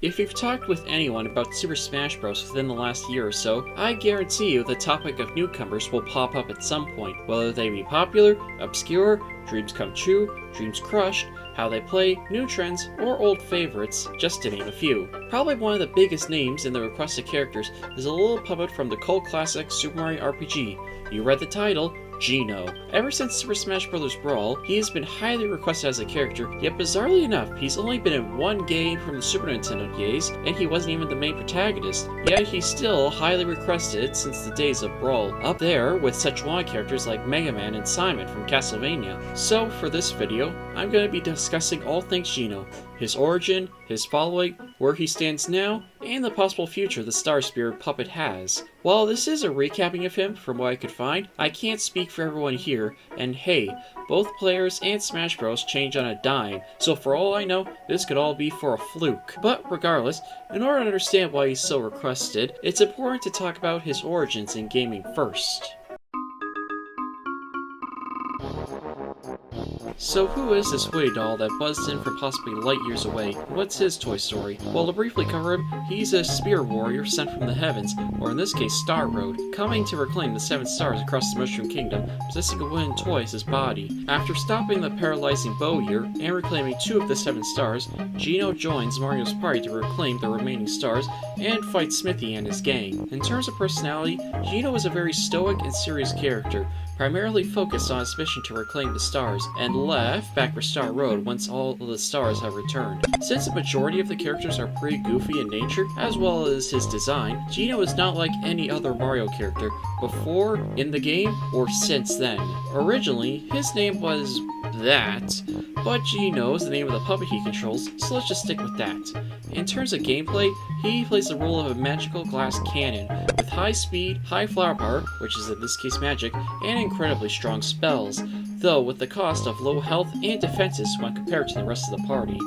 If you've talked with anyone about Super Smash Bros. Within the last year or so, I guarantee you the topic of newcomers will pop up at some point, whether they be popular, obscure, dreams come true, dreams crushed, how they play, new trends, or old favorites, just to name a few. Probably one of the biggest names in the requested characters is a little puppet from the cult classic Super Mario RPG. You read the title, Geno. Ever since Super Smash Bros. Brawl, he has been highly requested as a character, yet bizarrely enough, he's only been in one game from the Super Nintendo days, and he wasn't even the main protagonist, yet he's still highly requested since the days of Brawl, up there with such wanted characters like Mega Man and Simon from Castlevania. So for this video, I'm going to be discussing all things Geno, his origin, his following, where he stands now, and the possible future the Star Spirit puppet has. While this is a recapping of him from what I could find, I can't speak for everyone here, and hey, both players and Smash Bros change on a dime, so for all I know, this could all be for a fluke. But regardless, in order to understand why he's so requested, it's important to talk about his origins in gaming first. So who is this Woody doll that buzzed in from possibly light years away? What's his toy story? Well, to briefly cover him, he's a spear warrior sent from the heavens, or in this case Star Road, coming to reclaim the 7 stars across the Mushroom Kingdom, possessing a wooden toy as his body. After stopping the paralyzing Bowyer and reclaiming 2 of the 7 stars, Geno joins Mario's party to reclaim the remaining stars and fight Smithy and his gang. In terms of personality, Geno is a very stoic and serious character, primarily focused on his mission to reclaim the stars, and left back for Star Road once all of the stars have returned. Since the majority of the characters are pretty goofy in nature, as well as his design, Geno is not like any other Mario character, before, in the game, or since then. Originally, his name was that, but Geno is the name of the puppet he controls, so let's just stick with that. In terms of gameplay, he plays the role of a magical glass cannon, with high speed, high flower power, which is in this case magic, and incredibly strong spells, though with the cost of low health and defenses when compared to the rest of the party.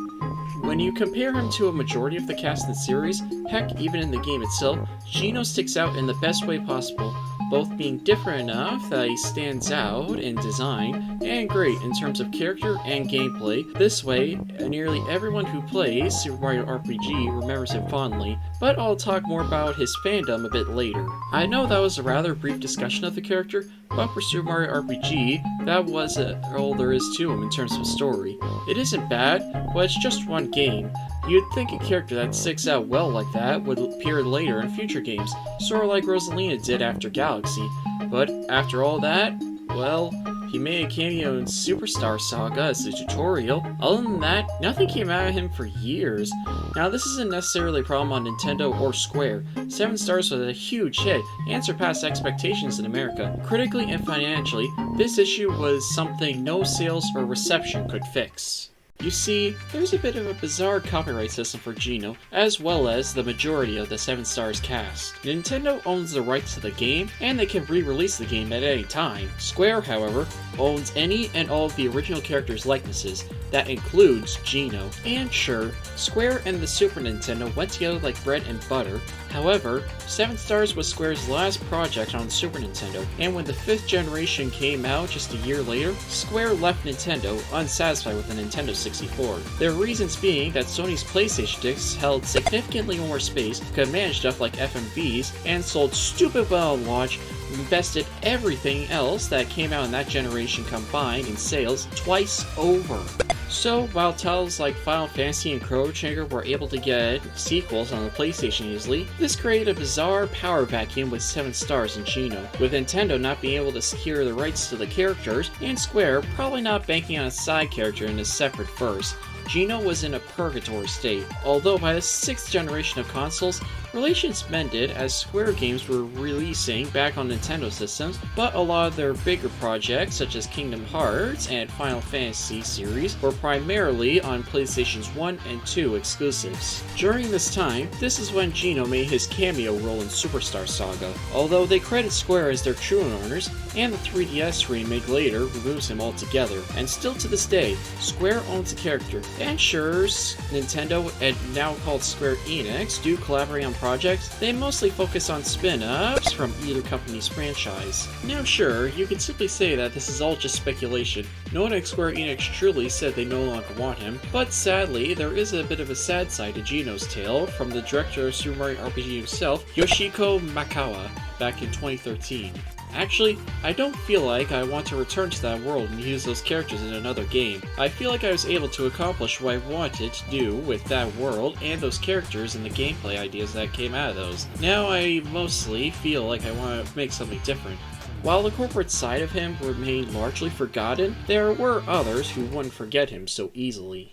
When you compare him to a majority of the cast in the series, heck, even in the game itself, Geno sticks out in the best way possible, both being different enough that he stands out in design, and great in terms of character and gameplay. This way, nearly everyone who plays Super Mario RPG remembers him fondly, but I'll talk more about his fandom a bit later. I know that was a rather brief discussion of the character, but for Super Mario RPG, that was all there is to him in terms of story. It isn't bad, but it's just one game. You'd think a character that sticks out well like that would appear later in future games, sorta like Rosalina did after Galaxy, but after all that, well, he made a cameo in Superstar Saga as a tutorial. Other than that, nothing came out of him for years. Now this isn't necessarily a problem on Nintendo or Square. 7 stars was a huge hit and surpassed expectations in America. Critically and financially, this issue was something no sales or reception could fix. You see, there's a bit of a bizarre copyright system for Geno, as well as the majority of the 7 Stars cast. Nintendo owns the rights to the game, and they can re-release the game at any time. Square, however, owns any and all of the original characters' likenesses. That includes Geno. And sure, Square and the Super Nintendo went together like bread and butter. However, 7 Stars was Square's last project on Super Nintendo, and when the 5th generation came out just a year later, Square left Nintendo unsatisfied with the Nintendo 64. Their reasons being that Sony's PlayStation discs held significantly more space, could manage stuff like FMVs, and sold stupid well at launch, invested everything else that came out in that generation combined in sales twice over. So, while titles like Final Fantasy and Chrono Trigger were able to get sequels on the PlayStation easily, this created a bizarre power vacuum with 7 Stars and Geno, with Nintendo not being able to secure the rights to the characters, and Square probably not banking on a side character in a separate verse. Geno was in a purgatory state, although by the 6th generation of consoles, relations mended as Square games were releasing back on Nintendo systems, but a lot of their bigger projects such as Kingdom Hearts and Final Fantasy series were primarily on PlayStation's 1 and 2 exclusives. During this time, this is when Geno made his cameo role in Superstar Saga, although they credit Square as their true owners, and the 3DS remake later removes him altogether, and still to this day, Square owns the character, And sure, Nintendo, and now called Square Enix, do collaborate on projects. They mostly focus on spin-offs from either company's franchise. Now sure, you can simply say that this is all just speculation. No one at Square Enix truly said they no longer want him, but sadly, there is a bit of a sad side to Geno's tale from the director of Super Mario RPG himself, Yoshiko Makawa, back in 2013. Actually, I don't feel like I want to return to that world and use those characters in another game. I feel like I was able to accomplish what I wanted to do with that world and those characters and the gameplay ideas that came out of those. Now I mostly feel like I want to make something different. While the corporate side of him remained largely forgotten, there were others who wouldn't forget him so easily.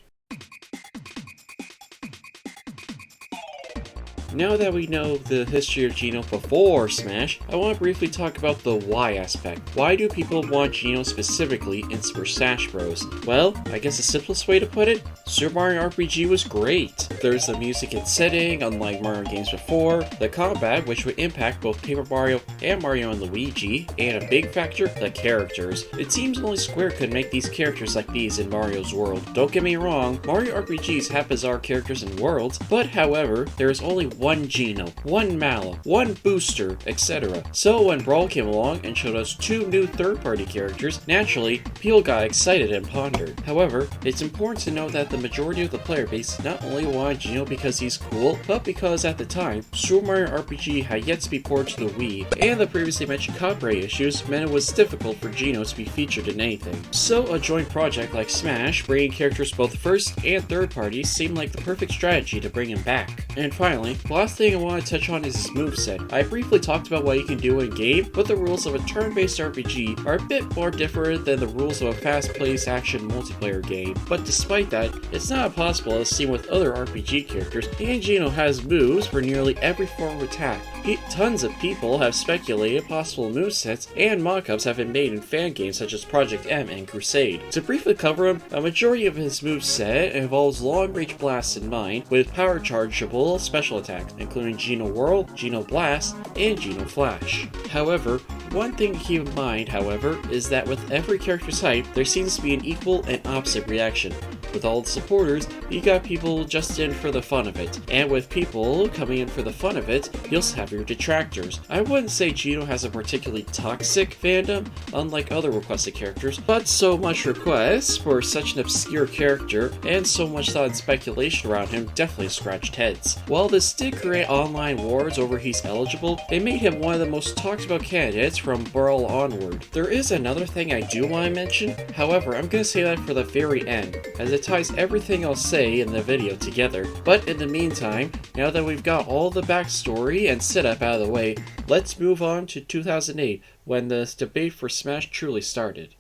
Now that we know the history of Geno before Smash, I want to briefly talk about the why aspect. Why do people want Geno specifically in Super Smash Bros? Well, I guess the simplest way to put it, Super Mario RPG was great. There's the music and setting, unlike Mario games before, the combat, which would impact both Paper Mario and Mario and Luigi, and a big factor, the characters. It seems only Square could make these characters like these in Mario's world. Don't get me wrong, Mario RPGs have bizarre characters and worlds, but however, there is only one Geno, one Mallow, one Booster, etc. So when Brawl came along and showed us two new third-party characters, naturally, people got excited and pondered. However, it's important to note that the majority of the player base not only wanted Geno because he's cool, but because at the time, Super Mario RPG had yet to be ported to the Wii, and the previously mentioned copyright issues meant it was difficult for Geno to be featured in anything. So a joint project like Smash, bringing characters both first and third parties, seemed like the perfect strategy to bring him back. And finally, the last thing I want to touch on is his moveset. I briefly talked about what you can do in-game, but the rules of a turn-based RPG are a bit more different than the rules of a fast-paced action multiplayer game. But despite that, it's not impossible as seen with other RPG characters, and Geno has moves for nearly every form of attack. Tons of people have speculated possible movesets, and mock-ups have been made in fan games such as Project M and Crusade. To briefly cover him, a majority of his moveset involves long-range blasts in mind, with power-chargeable special attacks, including Geno Whirl, Geno Blast, and Geno Flash. However, one thing to keep in mind, however, is that with every character's hype, there seems to be an equal and opposite reaction. With all the supporters, you got people just in for the fun of it, and with people coming in for the fun of it, you'll have your detractors. I wouldn't say Geno has a particularly toxic fandom, unlike other requested characters, but so much requests for such an obscure character, and so much thought and speculation around him definitely scratched heads. While this did create online wars over he's eligible, they made him one of the most talked about candidates from Brawl onward. There is another thing I do want to mention, however, I'm going to say that for the very end, as it ties everything I'll say in the video together. But in the meantime, now that we've got all the backstory and setup out of the way, let's move on to 2008, when the debate for Smash truly started.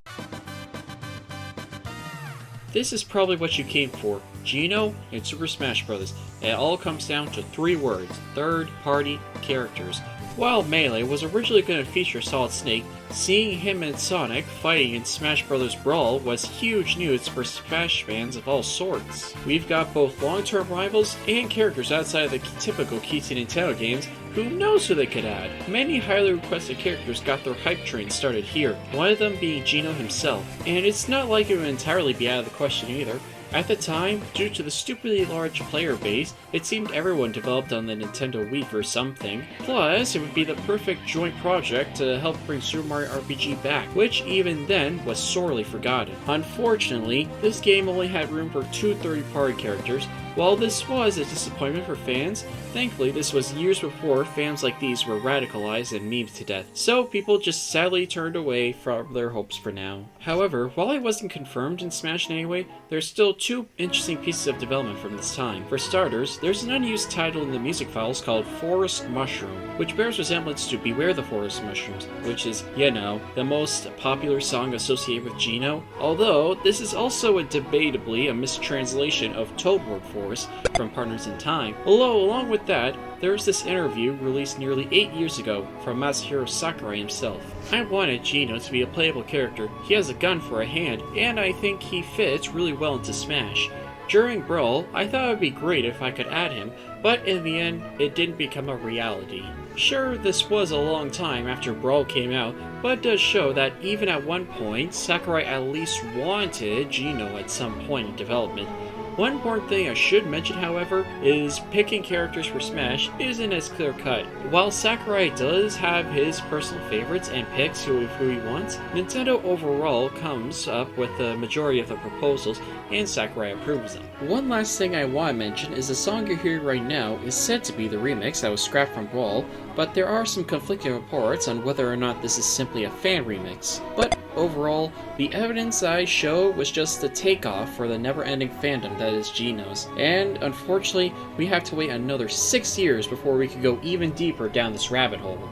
This is probably what you came for, Geno and Super Smash Bros. It all comes down to three words: third-party characters. While Melee was originally going to feature Solid Snake, seeing him and Sonic fighting in Smash Bros. Brawl was huge news for Smash fans of all sorts. We've got both long-term rivals and characters outside of the typical key to Nintendo games. Who knows who they could add? Many highly requested characters got their hype train started here, one of them being Geno himself. And it's not like it would entirely be out of the question either. At the time, due to the stupidly large player base, it seemed everyone developed on the Nintendo Wii for something. Plus, it would be the perfect joint project to help bring Super Mario RPG back, which even then was sorely forgotten. Unfortunately, this game only had room for two third-party characters. While this was a disappointment for fans, thankfully this was years before fans like these were radicalized and memed to death, so people just sadly turned away from their hopes for now. However, while it wasn't confirmed in Smash in any way, there's still two interesting pieces of development from this time. For starters, there's an unused title in the music files called Forest Mushroom, which bears resemblance to Beware the Forest Mushrooms, which is, you know, the most popular song associated with Geno, although this is also debatably a mistranslation of Toadward Forest from Partners in Time. Although, along with that, there's this interview released nearly 8 years ago from Masahiro Sakurai himself. I wanted Geno to be a playable character. He has a gun for a hand, and I think he fits really well into Smash. During Brawl, I thought it would be great if I could add him, but in the end, it didn't become a reality. Sure, this was a long time after Brawl came out, but it does show that even at one point, Sakurai at least wanted Geno at some point in development. One important thing I should mention, however, is picking characters for Smash isn't as clear-cut. While Sakurai does have his personal favorites and picks who he wants, Nintendo overall comes up with the majority of the proposals, and Sakurai approves them. One last thing I want to mention is the song you're hearing right now is said to be the remix that was scrapped from Brawl, but there are some conflicting reports on whether or not this is simply a fan remix. But overall, the evidence I showed was just the takeoff for the never-ending fandom that is Genos, and unfortunately, we have to wait another 6 years before we can go even deeper down this rabbit hole.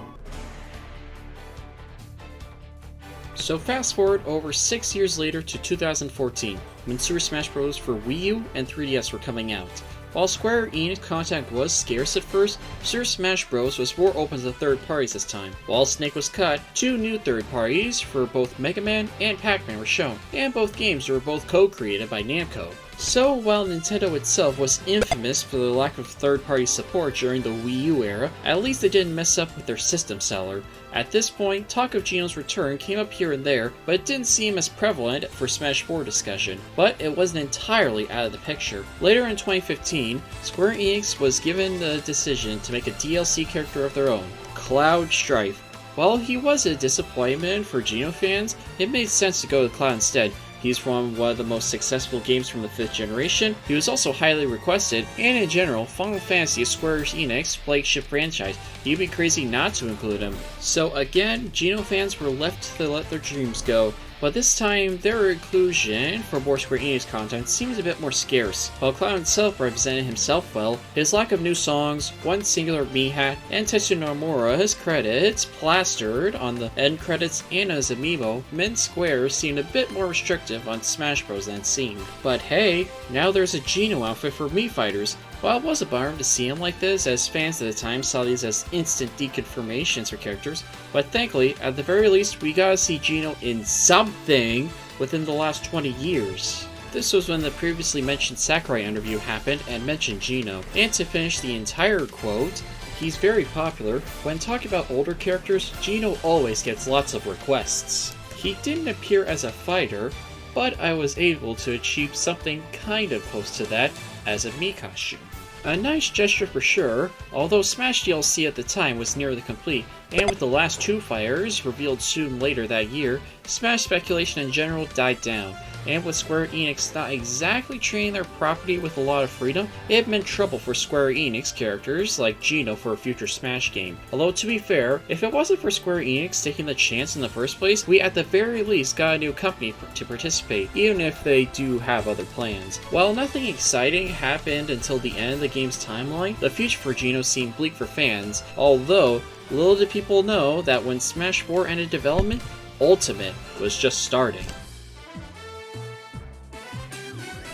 So fast forward over 6 years later to 2014, when Super Smash Bros. For Wii U and 3DS were coming out. While Square Enix content was scarce at first, Super Smash Bros. Was more open to third parties this time. While Snake was cut, 2 new third parties for both Mega Man and Pac-Man were shown, and both games were both co-created by Namco. So while Nintendo itself was infamous for the lack of third-party support during the Wii U era, at least they didn't mess up with their system seller. At this point, talk of Geno's return came up here and there, but it didn't seem as prevalent for Smash 4 discussion. But it wasn't entirely out of the picture. Later in 2015, Square Enix was given the decision to make a DLC character of their own, Cloud Strife. While he was a disappointment for Geno fans, it made sense to go with Cloud instead. He's from one of the most successful games from the 5th generation, he was also highly requested, and in general, Final Fantasy is Square Enix's flagship franchise. You'd be crazy not to include him. So again, Geno fans were left to let their dreams go, but this time their inclusion for more Square Enix content seems a bit more scarce. While Cloud himself represented himself well, his lack of new songs, one singular Mii hat, and Tetsuya Nomura's credits plastered on the end credits and as amiibo meant Square seemed a bit more restrictive on Smash Bros. Than it seemed. But hey, now there's a Geno outfit for Mii fighters. While it was a bummer to see him like this, as fans at the time saw these as instant deconfirmations for characters, but thankfully, at the very least, we got to see Geno in something within the last 20 years. This was when the previously mentioned Sakurai interview happened and mentioned Geno. And to finish the entire quote, he's very popular. When talking about older characters, Geno always gets lots of requests. He didn't appear as a fighter, but I was able to achieve something kind of close to that as a Mii costume. A nice gesture for sure, although Smash DLC at the time was nearly complete, and with the last 2 fighters revealed soon later that year, Smash speculation in general died down, and with Square Enix not exactly treating their property with a lot of freedom, it meant trouble for Square Enix characters like Geno for a future Smash game. Although to be fair, if it wasn't for Square Enix taking the chance in the first place, we at the very least got a new company to participate, even if they do have other plans. While nothing exciting happened until the end of the game's timeline, the future for Geno seemed bleak for fans, although little did people know that when Smash 4 ended development, Ultimate was just starting.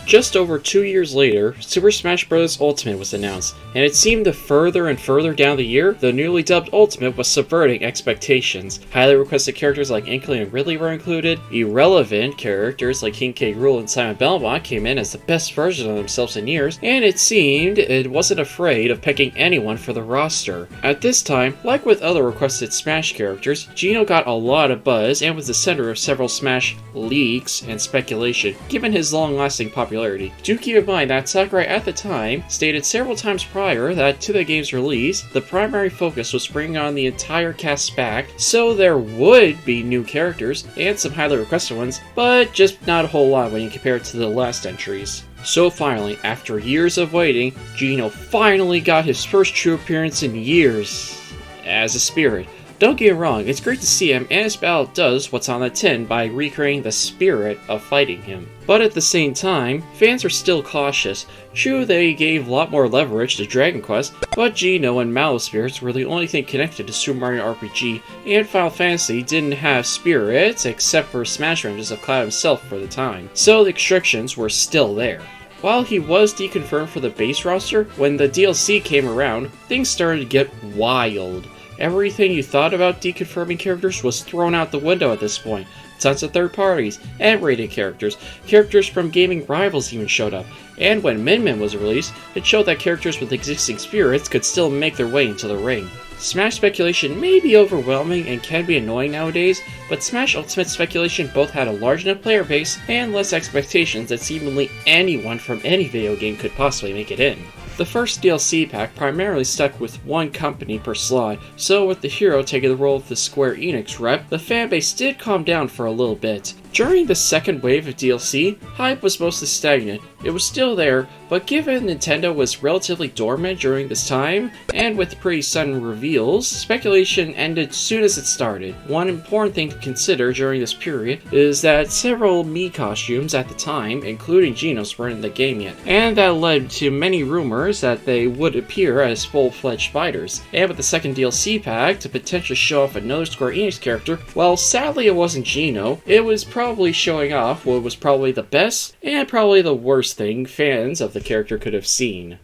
Just over 2 years later, Super Smash Bros. Ultimate was announced, and it seemed the further and further down the year, the newly dubbed Ultimate was subverting expectations. Highly requested characters like Inkling and Ridley were included, irrelevant characters like King K. Rool and Simon Belmont came in as the best version of themselves in years, and it seemed it wasn't afraid of picking anyone for the roster. At this time, like with other requested Smash characters, Geno got a lot of buzz and was the center of several Smash leaks and speculation, given his long-lasting popularity. Do keep in mind that Sakurai at the time stated several times prior that to the game's release, the primary focus was bringing on the entire cast back, so there would be new characters and some highly requested ones, but just not a whole lot when you compare it to the last entries. So finally, after years of waiting, Geno finally got his first true appearance in years as a spirit. Don't get me wrong, it's great to see him, and his battle does what's on the tin by recreating the spirit of fighting him. But at the same time, fans are still cautious. True, they gave a lot more leverage to Dragon Quest, but Geno and Mallow Spirits were the only thing connected to Super Mario RPG, and Final Fantasy didn't have spirits except for Smash ranges of Cloud himself for the time, so the restrictions were still there. While he was deconfirmed for the base roster, when the DLC came around, things started to get wild. Everything you thought about deconfirming characters was thrown out the window at this point. Tons of third parties, M-rated characters from gaming rivals even showed up, and when Min Min was released, it showed that characters with existing spirits could still make their way into the ring. Smash speculation may be overwhelming and can be annoying nowadays, but Smash Ultimate speculation both had a large enough player base and less expectations that seemingly anyone from any video game could possibly make it in. The first DLC pack primarily stuck with one company per slot, so with the hero taking the role of the Square Enix rep, the fanbase did calm down for a little bit. During the second wave of DLC, hype was mostly stagnant. It was still there, but given Nintendo was relatively dormant during this time, and with pretty sudden reveals, speculation ended soon as it started. One important thing to consider during this period is that several Mii costumes at the time, including Genos, weren't in the game yet, and that led to many rumors that they would appear as full-fledged fighters. And with the second DLC pack to potentially show off another Square Enix character, well, sadly it wasn't Geno, it was probably showing off what was probably the best and probably the worst thing fans of the character could have seen.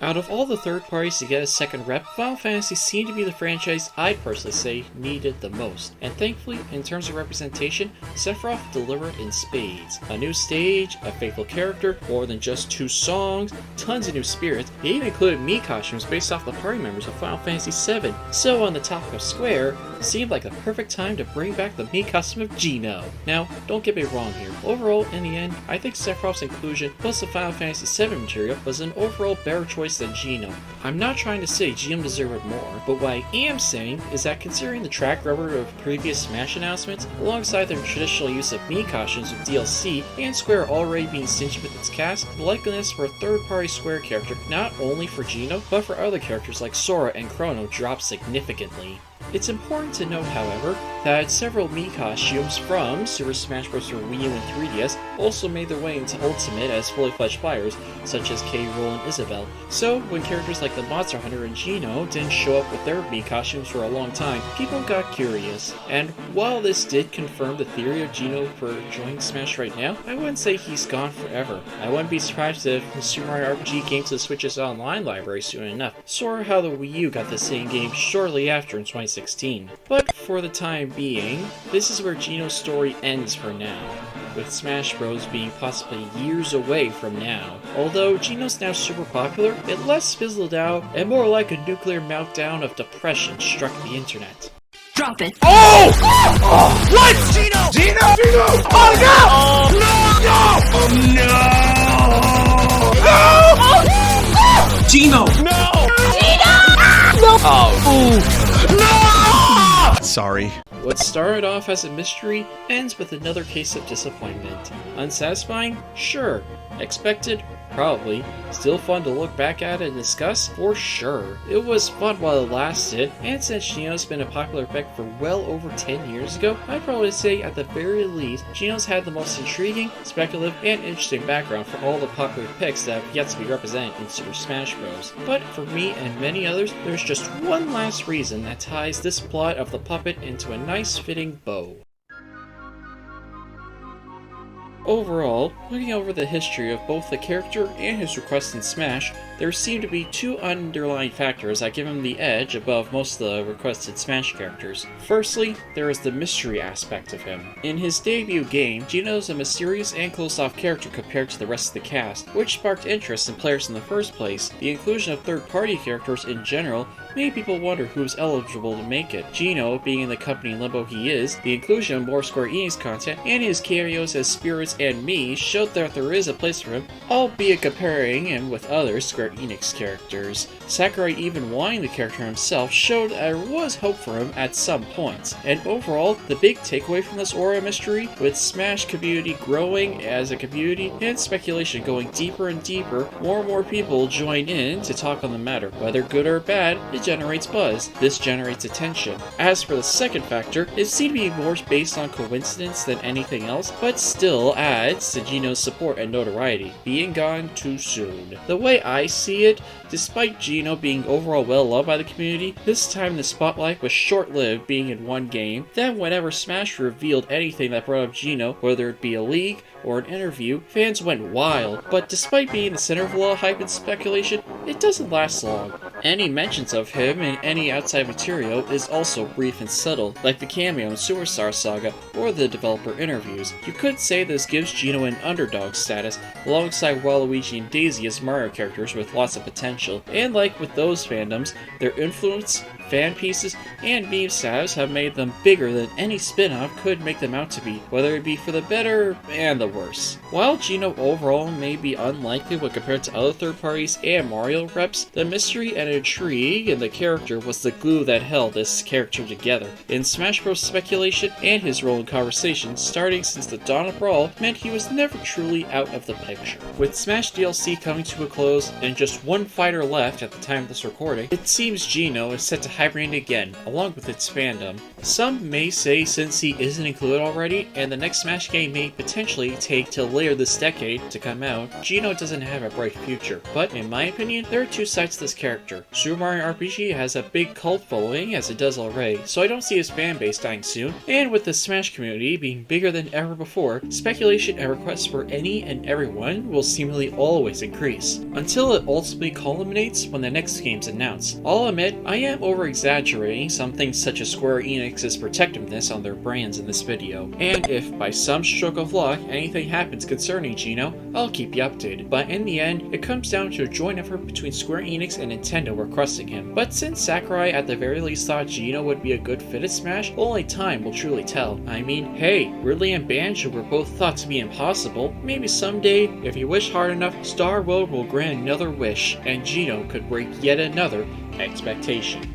Out of all the third parties to get a second rep, Final Fantasy seemed to be the franchise I'd personally say needed the most. And thankfully, in terms of representation, Sephiroth delivered in spades. A new stage, a faithful character, more than just 2 songs, tons of new spirits. They even included Mii costumes based off the party members of Final Fantasy VII. So on the topic of Square, it seemed like the perfect time to bring back the Mii costume of Geno. Now, don't get me wrong here. Overall, in the end, I think Sephiroth's inclusion plus the Final Fantasy VII material was an overall better choice than Geno. I'm not trying to say Geno deserved more, but what I am saying is that considering the track record of previous Smash announcements, alongside their traditional use of Mii costumes with DLC, and Square already being stingy with its cast, the likeliness for a third-party Square character, not only for Geno, but for other characters like Sora and Chrono, dropped significantly. It's important to note, however, that several Mii costumes from Super Smash Bros. For Wii U and 3DS also made their way into Ultimate as fully fledged fighters, such as K. Rool and Isabelle. So, when characters like the Monster Hunter and Geno didn't show up with their Mii costumes for a long time, people got curious. And while this did confirm the theory of Geno for joining Smash right now, I wouldn't say he's gone forever. I wouldn't be surprised if Super Mario RPG came to the Switch's online library soon enough, sort of how the Wii U got the same game shortly after in 2016. But for the time being, this is where Geno's story ends for now, with Smash Bros. Being possibly years away from now. Although Geno's now super popular, it less fizzled out and more like a nuclear meltdown of depression struck the internet. Drop it. Oh! Oh! What? Geno! Geno! Geno! Oh no! No! No! No! No! Geno! No! Geno! No! Oh! No! Sorry. What started off as a mystery ends with another case of disappointment. Unsatisfying? Sure. Expected? Probably. Still fun to look back at and discuss? For sure. It was fun while it lasted, and since Geno's been a popular pick for well over 10 years ago, I'd probably say at the very least, Geno's had the most intriguing, speculative, and interesting background for all the popular picks that have yet to be represented in Super Smash Bros. But for me and many others, there's just one last reason that ties this plot of the puppet into a nice fitting bow. Overall, looking over the history of both the character and his requests in Smash, there seem to be 2 underlying factors that give him the edge above most of the requested Smash characters. Firstly, there is the mystery aspect of him. In his debut game, Geno is a mysterious and closed-off character compared to the rest of the cast, which sparked interest in players in the first place. The inclusion of third-party characters in general made people wonder who's eligible to make it. Geno, being in the company limbo he is, the inclusion of more Square Enix content, and his cameos as spirits and Mii showed that there is a place for him, albeit comparing him with other Square Enix characters. Sakurai even wanting the character himself showed there was hope for him at some points. And overall, the big takeaway from this Aura mystery, with Smash community growing as a community and speculation going deeper and deeper, more and more people join in to talk on the matter. Whether good or bad, it generates buzz. This generates attention. As for the second factor, it seemed to be more based on coincidence than anything else, but still, adds to Geno's support and notoriety, being gone too soon. The way I see it, despite Geno being overall well loved by the community, this time the spotlight was short-lived, being in one game. Then whenever Smash revealed anything that brought up Geno, whether it be a leak or an interview, fans went wild. But despite being the center of a lot of hype and speculation, it doesn't last long. Any mentions of him in any outside material is also brief and subtle, like the cameo in Superstar Saga or the developer interviews. You could say this gives Geno an underdog status, alongside Waluigi and Daisy as Mario characters with lots of potential. And like with those fandoms, their influence, fan pieces, and meme status have made them bigger than any spin-off could make them out to be, whether it be for the better and the worse. While Geno overall may be unlikely when compared to other third parties and Mario reps, the mystery and intrigue in the character was the glue that held this character together. In Smash Bros. Speculation and his role in conversation starting since the dawn of Brawl meant he was never truly out of the picture. With Smash DLC coming to a close and just one fighter left at the time of this recording, it seems Geno is set to hibernate again, along with its fandom. Some may say since he isn't included already, and the next Smash game may potentially take till later this decade to come out, Geno doesn't have a bright future. But in my opinion, there are two sides to this character. Super Mario RPG has a big cult following as it does already, so I don't see his fanbase dying soon, and with the Smash community being bigger than ever before, speculation and requests for any and everyone will seemingly always increase, until it ultimately culminates when the next game's announced. I'll admit, I am over-exaggerating some things such as Square Enix's protectiveness on their brands in this video, and if by some stroke of luck anything happens concerning Geno, I'll keep you updated. But in the end, it comes down to a joint effort between Square Enix and Nintendo requesting him. But since Sakurai at the very least thought Geno would be a good fit at Smash, only time will truly tell. I mean, hey, Ridley and Banjo were both thought to be impossible. Maybe someday, if you wish hard enough, Star World will grant another wish, and Geno could break yet another expectation.